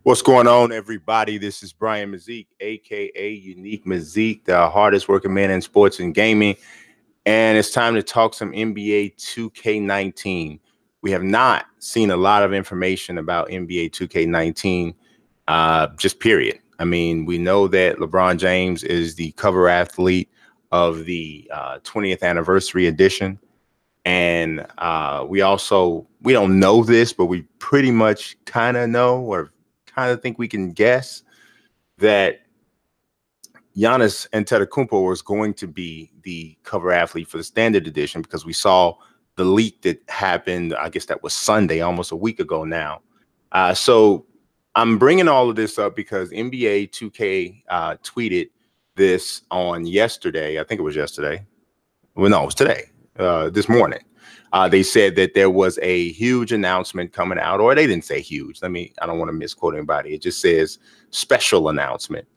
What's going on, everybody? This is Brian Mazik, aka Unique Mazik, the hardest working man in sports and gaming. And it's time to talk some NBA 2K19. We have not seen a lot of information about NBA 2K19, just period. I mean, we know that LeBron James is the cover athlete of the 20th anniversary edition. And we don't know this, but we pretty much kind of know, or kind of think we can guess, that Giannis Antetokounmpo was going to be the cover athlete for the standard edition, because we saw the leak that happened. I guess that was Sunday, almost a week ago now. So I'm bringing all of this up because NBA 2K tweeted this on yesterday. I think it was yesterday. Well, no, it was today, this morning. They said that there was a huge announcement coming out, or they didn't say huge. I don't want to misquote anybody. It just says special announcement.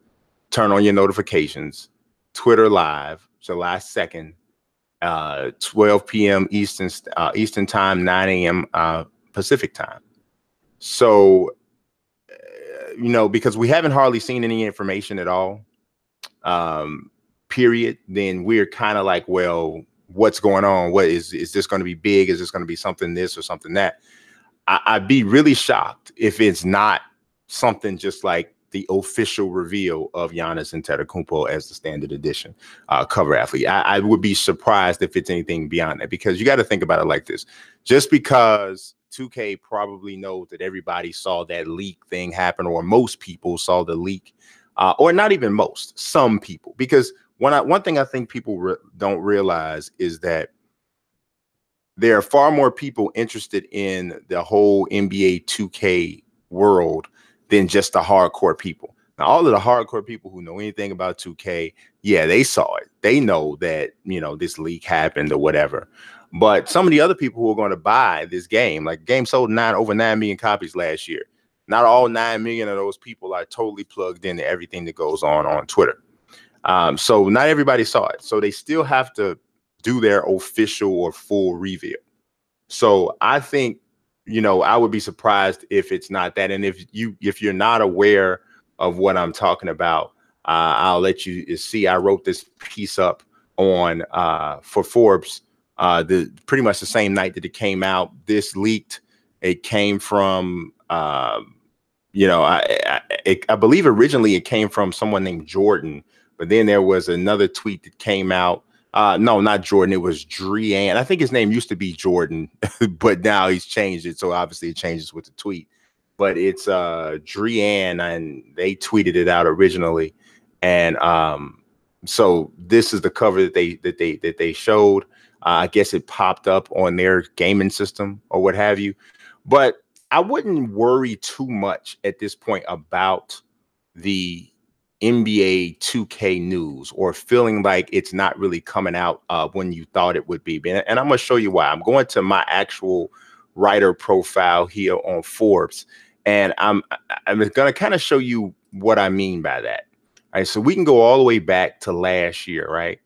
Turn on your notifications. Twitter Live, July 2nd, 12 p.m. Eastern time, 9 a.m. Pacific time. So, because we haven't hardly seen any information at all, period, then we're kind of like, well, what's going on? What is this going to be big? Is this going to be something this or something that? I'd be really shocked if it's not something just like the official reveal of Giannis Antetokounmpo as the standard edition cover athlete. I would be surprised if it's anything beyond that, because you got to think about it like this. Just because 2K probably knows that everybody saw that leak thing happen, or most people saw the leak, or not even most, some people, because one thing I think people don't realize is that there are far more people interested in the whole NBA 2K world than just the hardcore people. Now, all of the hardcore people who know anything about 2K, yeah, they saw it. They know that, this leak happened or whatever. But some of the other people who are going to buy this game, like the game sold over 9 million copies last year. Not all 9 million of those people are totally plugged into everything that goes on Twitter. So not everybody saw it. So they still have to do their official or full reveal. So I think, I would be surprised if it's not that. And if you're not aware of what I'm talking about, I'll let you see. I wrote this piece up on for Forbes, pretty much the same night that it came out. This leaked. It came from, I believe originally it came from someone named Jordan. But then there was another tweet that came out. No, not Jordan. It was Drian. I think his name used to be Jordan, but now he's changed it. So obviously it changes with the tweet. But it's Drian, and they tweeted it out originally. And so this is the cover that they showed. I guess it popped up on their gaming system or what have you. But I wouldn't worry too much at this point about the NBA 2K news, or feeling like it's not really coming out when you thought it would be. And I'm going to show you why. I'm going to my actual writer profile here on Forbes, and I'm going to kind of show you what I mean by that. All right, so we can go all the way back to last year, right?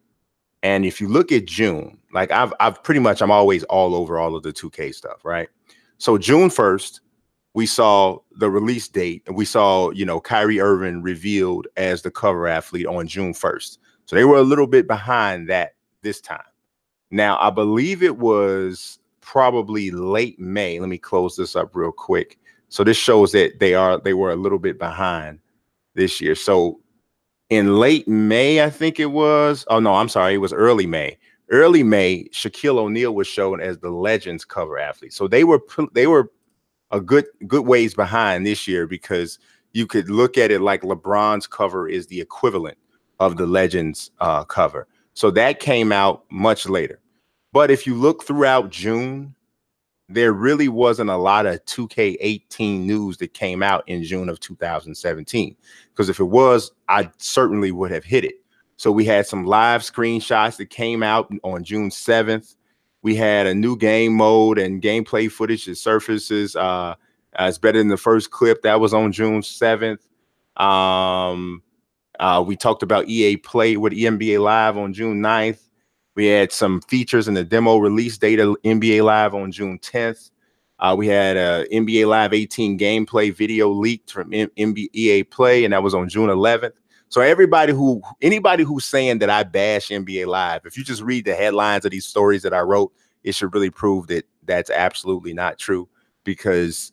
And if you look at June, like I'm always all over all of the 2K stuff, right? So June 1st, we saw the release date, and we saw, Kyrie Irving revealed as the cover athlete on June 1st. So they were a little bit behind that this time. Now, I believe it was probably late May. Let me close this up real quick. So this shows that they were a little bit behind this year. So in late May, I think it was. Oh, no, I'm sorry. It was early May. Early May, Shaquille O'Neal was shown as the Legends cover athlete. So they were a good ways behind this year, because you could look at it like LeBron's cover is the equivalent of the Legends cover. So that came out much later. But if you look throughout June, there really wasn't a lot of 2K18 news that came out in June of 2017. Because if it was, I certainly would have hit it. So we had some live screenshots that came out on June 7th. We had a new game mode and gameplay footage that surfaces. It's better than the first clip. That was on June 7th. We talked about EA Play with NBA Live on June 9th. We had some features in the demo release data NBA Live on June 10th. We had a NBA Live 18 gameplay video leaked from NBA Play, and that was on June 11th. So anybody who's saying that I bash NBA Live, if you just read the headlines of these stories that I wrote, it should really prove that that's absolutely not true, because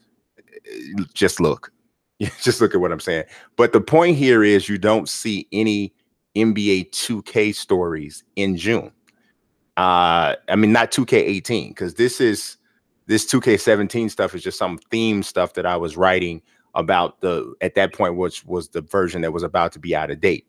just look. Just look at what I'm saying. But the point here is you don't see any NBA 2K stories in June. I mean, not 2K18, because this 2K17 stuff is just some theme stuff that I was writing about at that point, which was the version that was about to be out of date.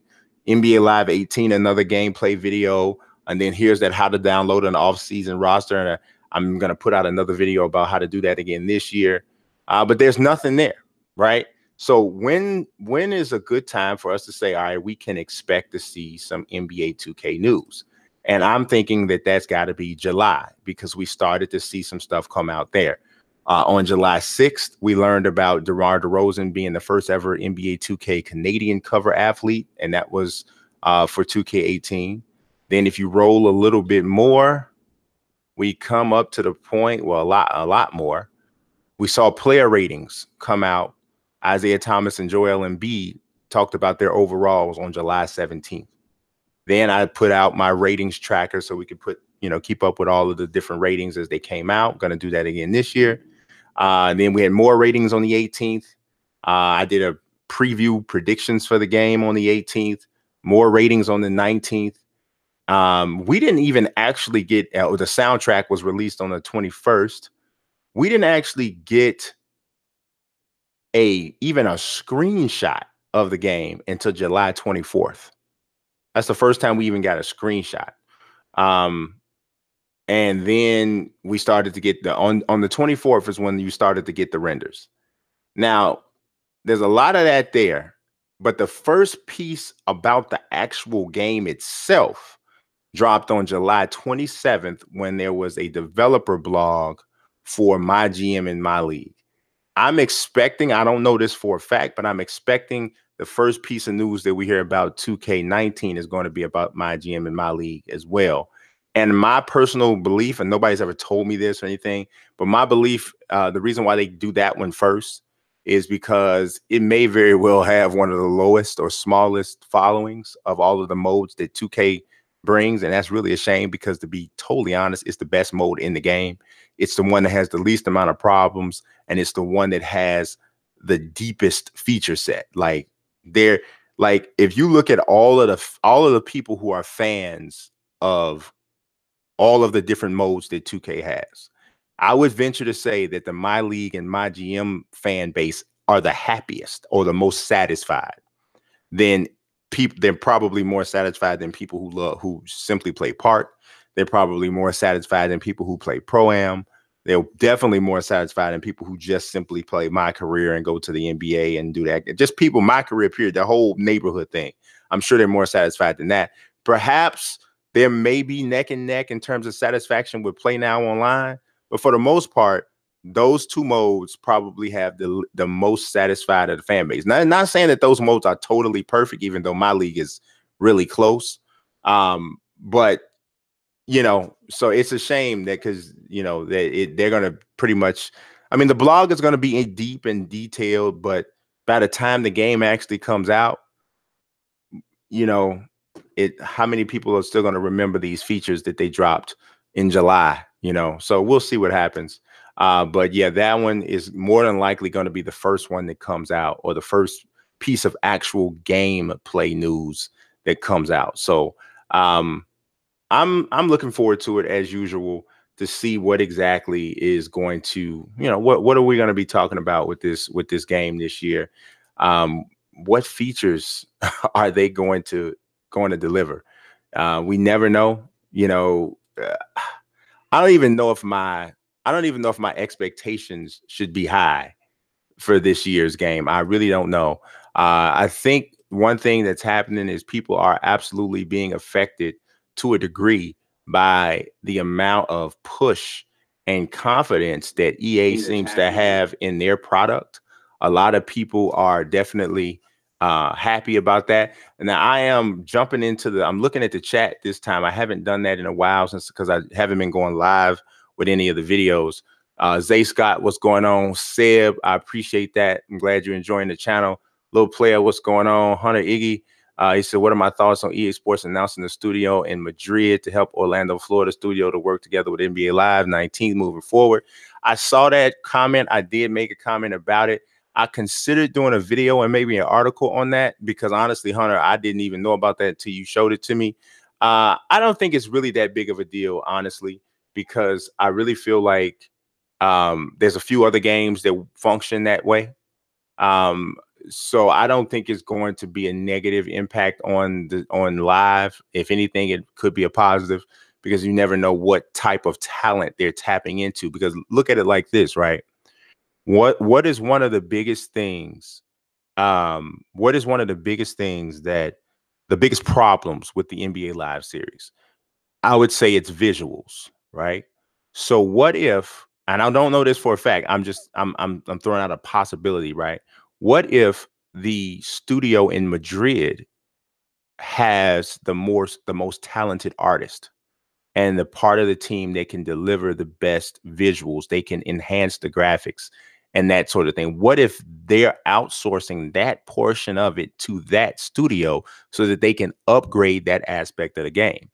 NBA Live 18, another gameplay video. And then here's that how to download an off-season roster. And I'm going to put out another video about how to do that again this year. But there's nothing there, right? So when is a good time for us to say, all right, we can expect to see some NBA 2K news? And I'm thinking that that's got to be July, because we started to see some stuff come out there. On July 6th, we learned about DeMar DeRozan being the first ever NBA 2K Canadian cover athlete, and that was for 2K18. Then if you roll a little bit more, we come up to the point, well, a lot more. We saw player ratings come out. Isaiah Thomas and Joel Embiid talked about their overalls on July 17th. Then I put out my ratings tracker so we could keep up with all of the different ratings as they came out. Going to do that again this year. Then we had more ratings on the 18th. I did a preview predictions for the game on the 18th. More ratings on the 19th. We didn't even actually get the soundtrack was released on the 21st. We didn't actually get even a screenshot of the game until July 24th. That's the first time we even got a screenshot. And then we started to get on the 24th is when you started to get the renders. Now, there's a lot of that there, but the first piece about the actual game itself dropped on July 27th when there was a developer blog for my GM in my league. I'm expecting, I don't know this for a fact, but I'm expecting the first piece of news that we hear about 2K19 is going to be about my GM in my league as well. And my personal belief, and nobody's ever told me this or anything, but my belief, the reason why they do that one first is because it may very well have one of the lowest or smallest followings of all of the modes that 2K brings. And that's really a shame, because to be totally honest, it's the best mode in the game. It's the one that has the least amount of problems, and it's the one that has the deepest feature set. Like if you look at all of the people who are fans of all of the different modes that 2K has, I would venture to say that the My League and My GM fan base are the happiest or the most satisfied. They're probably more satisfied than people who simply play part. They're probably more satisfied than people who play Pro-Am. They're definitely more satisfied than people who just simply play My Career and go to the NBA and do that. Just people, My Career, period, the whole neighborhood thing. I'm sure they're more satisfied than that. Perhaps there may be neck and neck in terms of satisfaction with Play Now Online, but for the most part, those two modes probably have the most satisfied of the fan base. Now, I'm not saying that those modes are totally perfect, even though My League is really close. But so it's a shame that because they're going to pretty much, I mean, the blog is going to be deep and detailed, but by the time the game actually comes out, how many people are still going to remember these features that they dropped in July? So we'll see what happens. But yeah, that one is more than likely going to be the first one that comes out, or the first piece of actual game play news that comes out. So I'm looking forward to it as usual to see what exactly is going to, what are we going to be talking about with this game this year? What features are they going to deliver? We never know. I don't even know if my expectations should be high for this year's game. I really don't know. I think one thing that's happening is people are absolutely being affected to a degree by the amount of push and confidence that EA seems to have in their product. A lot of people are definitely happy about that. And now I am jumping I'm looking at the chat this time. I haven't done that in a while because I haven't been going live with any of the videos. Zay Scott, what's going on? Seb, I appreciate that. I'm glad you're enjoying the channel. Little player, what's going on? Hunter Iggy, he said, what are my thoughts on EA Sports announcing the studio in Madrid to help Orlando, Florida studio to work together with NBA Live 19 moving forward? I saw that comment. I did make a comment about it. I considered doing a video and maybe an article on that because honestly, Hunter, I didn't even know about that until you showed it to me. I don't think it's really that big of a deal, honestly, because I really feel like there's a few other games that function that way. So I don't think it's going to be a negative impact on live. If anything, it could be a positive because you never know what type of talent they're tapping into. Because look at it like this, right? What is one of the biggest things? What is one of the biggest things that the biggest problems with the NBA Live series? I would say it's visuals, right? So what if, and I don't know this for a fact, I'm throwing out a possibility, right? What if the studio in Madrid has the most talented artist and the part of the team that can deliver the best visuals, they can enhance the graphics and that sort of thing? What if they're outsourcing that portion of it to that studio so that they can upgrade that aspect of the game?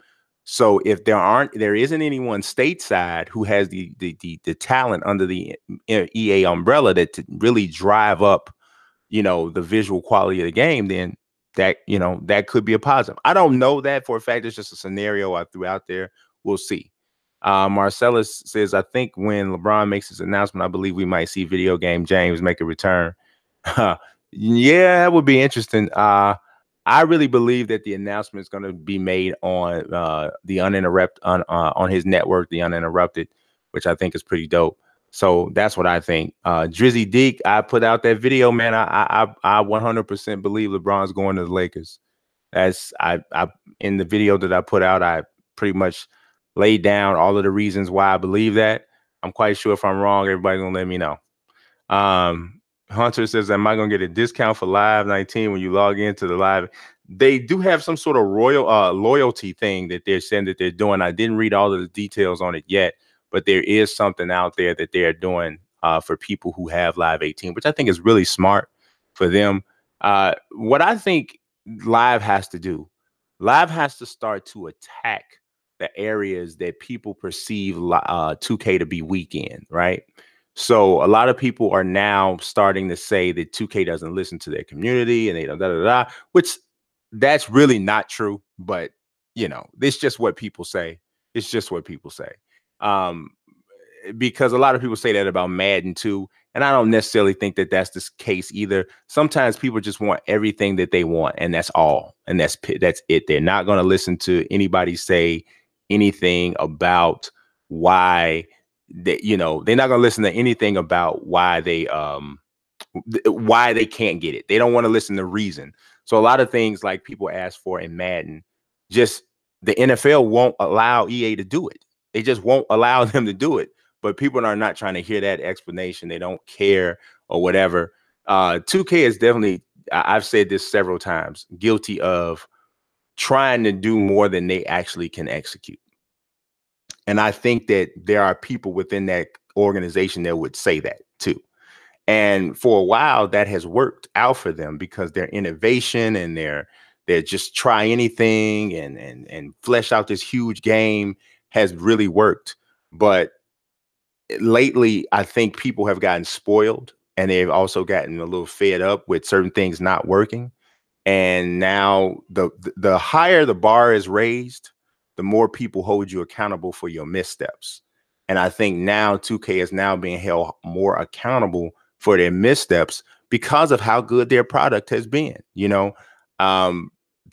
So if there isn't anyone stateside who has the talent under the EA umbrella that to really drive up, the visual quality of the game, then that could be a positive. I don't know that for a fact. It's just a scenario I threw out there. We'll see. Marcellus says, I think when LeBron makes his announcement, I believe we might see video game James make a return. Yeah, that would be interesting. I really believe that the announcement is going to be made on the uninterrupted on his network, the Uninterrupted, which I think is pretty dope. So that's what I think. Drizzy Deek, I put out that video, man. I 100% believe LeBron's going to the Lakers. That's I in the video that I put out, I pretty much laid down all of the reasons why I believe that. I'm quite sure if I'm wrong, everybody's gonna let me know. Hunter says, am I gonna get a discount for Live 19 when you log into the live? They do have some sort of loyalty thing that they're saying that they're doing. I didn't read all of the details on it yet, but there is something out there that they're doing for people who have Live 18, which I think is really smart for them. What I think Live has to do, Live has to start to attack the areas that people perceive 2K to be weak in, right? So a lot of people are now starting to say that 2K doesn't listen to their community and they don't which that's really not true. But it's just what people say. It's just what people say. Because a lot of people say that about Madden too, and I don't necessarily think that that's the case either. Sometimes people just want everything that they want, and that's all, and that's it. They're not going to listen to anybody say anything about why they're not going to listen to anything about why they can't get it. They don't want to listen to reason. So a lot of things like people ask for in Madden, just the NFL won't allow EA to do it. They just won't allow them to do it. But people are not trying to hear that explanation. They don't care or whatever. 2K is definitely, I've said this several times, guilty of trying to do more than they actually can execute. And I think that there are people within that organization that would say that too. And for a while, that has worked out for them because their innovation and they're just try anything and flesh out this huge game has really worked. But lately, I think people have gotten spoiled and they've also gotten a little fed up with certain things not working. And now the higher the bar is raised, the more people hold you accountable for your missteps. And I think now 2K is now being held more accountable for their missteps because of how good their product has been.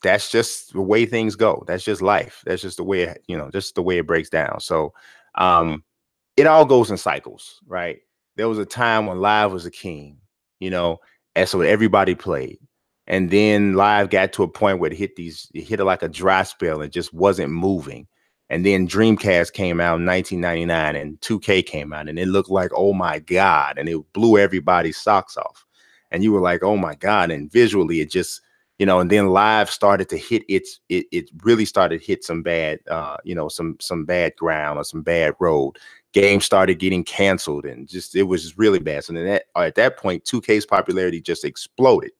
That's just the way things go. That's just life. That's just the way, just the way it breaks down. So it all goes in cycles, right? There was a time when Live was a king, and so everybody played. And then Live got to a point where it hit like a dry spell and just wasn't moving. And then Dreamcast came out in 1999 and 2K came out and it looked like, oh my God. And it blew everybody's socks off. And you were like, oh my God. And visually, it just, And then live started to hit it really started to hit some bad, some bad ground or some bad road. Games started getting canceled and it was just really bad. So then at that point, 2K's popularity just exploded.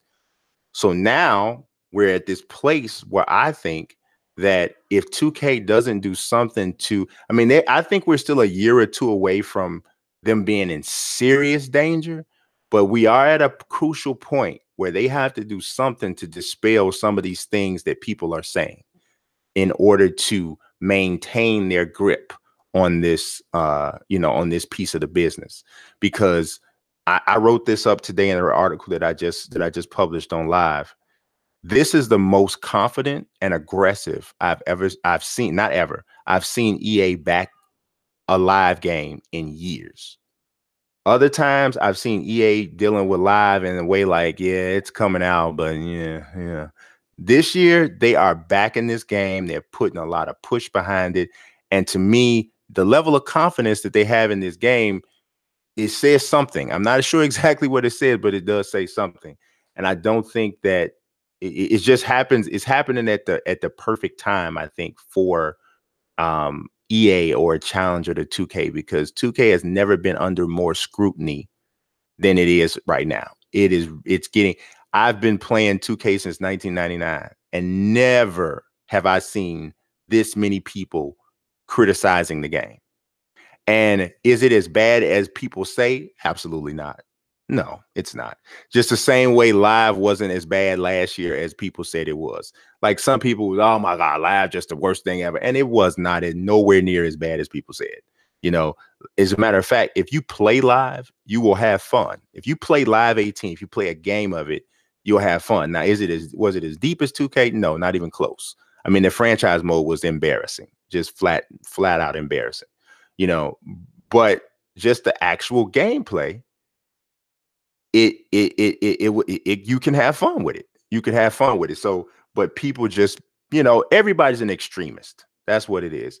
So now we're at this place where I think that if 2K doesn't do something I think we're still a year or two away from them being in serious danger, but we are at a crucial point where they have to do something to dispel some of these things that people are saying in order to maintain their grip on this, on this piece of the business. Because I wrote this up today in an article that I just published on Live. This is the most confident and aggressive I've seen. Not ever. I've seen EA back a live game in years. Other times I've seen EA dealing with live in a way like, yeah, it's coming out, but yeah. This year, they are back in this game. They're putting a lot of push behind it. And to me, the level of confidence that they have in this game, it says something. I'm not sure exactly what it says, but it does say something. And I don't think that it just happens. It's happening at the perfect time, I think, for EA or a challenger to 2K, because 2K has never been under more scrutiny than it is right now. I've been playing 2K since 1999 and never have I seen this many people criticizing the game. And is it as bad as people say? Absolutely not. No, it's not. Just the same way live wasn't as bad last year as people said it was. Like some people was, oh my God, live just the worst thing ever. And it was not, nowhere near as bad as people said. As a matter of fact, if you play live, you will have fun. If you play live 18, if you play a game of it, you'll have fun. Now, was it as deep as 2K? No, not even close. I mean, the franchise mode was embarrassing, just flat out embarrassing. But just the actual gameplay, you can have fun with it. You can have fun with it. So, but people just, everybody's an extremist. That's what it is.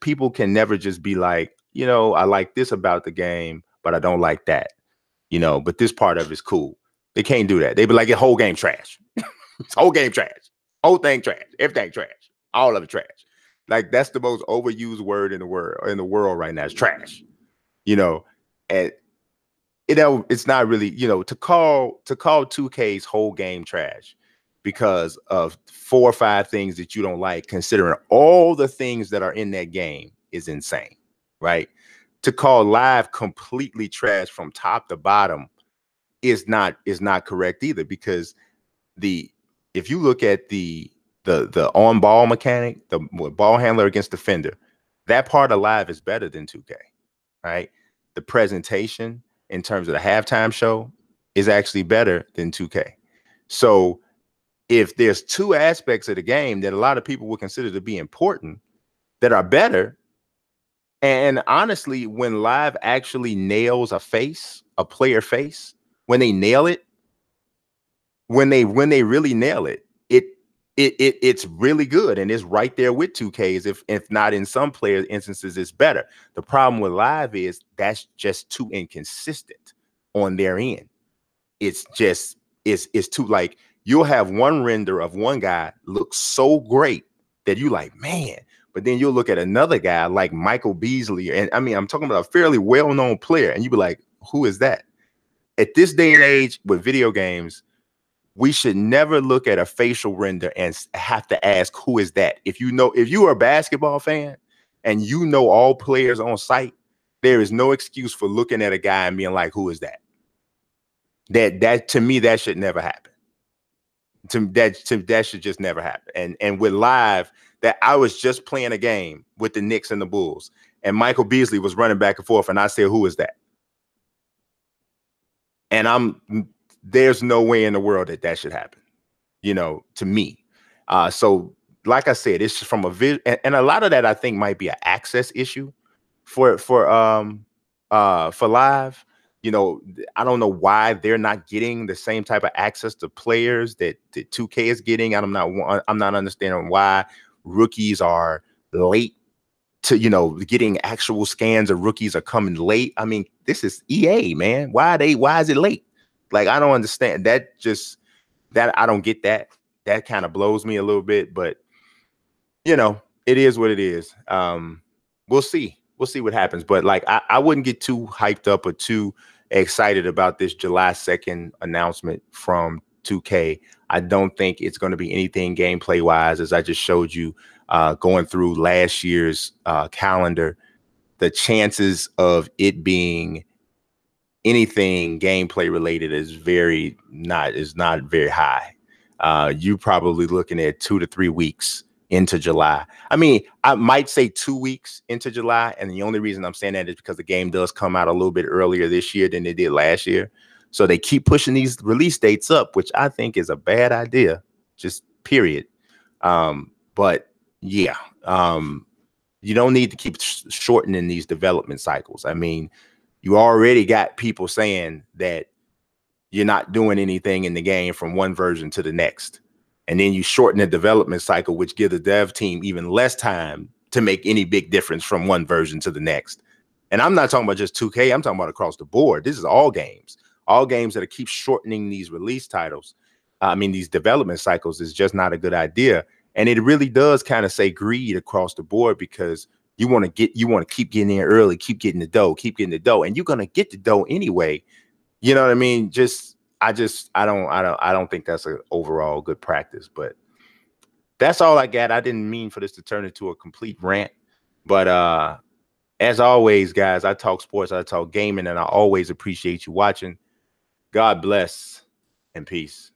People can never just be like, I like this about the game, but I don't like that, but this part of it's cool. They can't do that. They be like, the whole game trash. Whole game trash. Whole thing trash. Everything trash. All of it trash. Like that's the most overused word in the world right now is trash. And it's not really, to call 2K's whole game trash because of 4 or 5 things that you don't like, considering all the things that are in that game, is insane, right? To call live completely trash from top to bottom is not correct either, because if you look at the on ball mechanic, the ball handler against defender, that part of live is better than 2K, right? The presentation in terms of the halftime show is actually better than 2K. So if there's 2 aspects of the game that a lot of people would consider to be important that are better, and honestly, when live actually nails a player face, when they nail it, when they really nail it, it's really good, and it's right there with 2K's. If not in some player instances, it's better. The problem with live is that's just too inconsistent on their end. It's too, like, you'll have one render of one guy look so great that you like, man, but then you'll look at another guy like Michael Beasley, and I mean, I'm talking about a fairly well-known player, and you be like, who is that? At this day and age with video games, we should never look at a facial render and have to ask, who is that? If you are a basketball fan and all players on site, there is no excuse for looking at a guy and being like, who is that? That to me, that should never happen. That should just never happen. And with live, that I was just playing a game with the Knicks and the Bulls, and Michael Beasley was running back and forth, and I said, who is that? And there's no way in the world that should happen, to me. So like I said, it's just from and a lot of that I think might be an access issue for live. I don't know why they're not getting the same type of access to players that 2K is getting. I'm not understanding why rookies are late to, getting actual scans of rookies are coming late. I mean, this is EA, man. Why is it late? Like, I don't understand that. That I don't get that. That kind of blows me a little bit, but you know, it is what it is. We'll see. We'll see what happens. But like I wouldn't get too hyped up or too excited about this July 2nd announcement from 2K. I don't think it's going to be anything gameplay wise, as I just showed you, going through last year's calendar. The chances of it being anything gameplay related is not very high. You probably looking at 2 to 3 weeks into July. I mean, I might say 2 weeks into July, and the only reason I'm saying that is because the game does come out a little bit earlier this year than it did last year. So they keep pushing these release dates up, which I think is a bad idea, just period. But yeah, you don't need to keep shortening these development cycles. I mean, you already got people saying that you're not doing anything in the game from one version to the next. And then you shorten the development cycle, which gives the dev team even less time to make any big difference from one version to the next. And I'm not talking about just 2K. I'm talking about across the board. This is all games that keep shortening these release titles. These development cycles is just not a good idea. And it really does kind of say greed across the board, because you want to keep getting in early, keep getting the dough, and you're going to get the dough anyway. You know what I mean? I don't think that's an overall good practice, but that's all I got. I didn't mean for this to turn into a complete rant, but as always, guys, I talk sports, I talk gaming, and I always appreciate you watching. God bless and peace.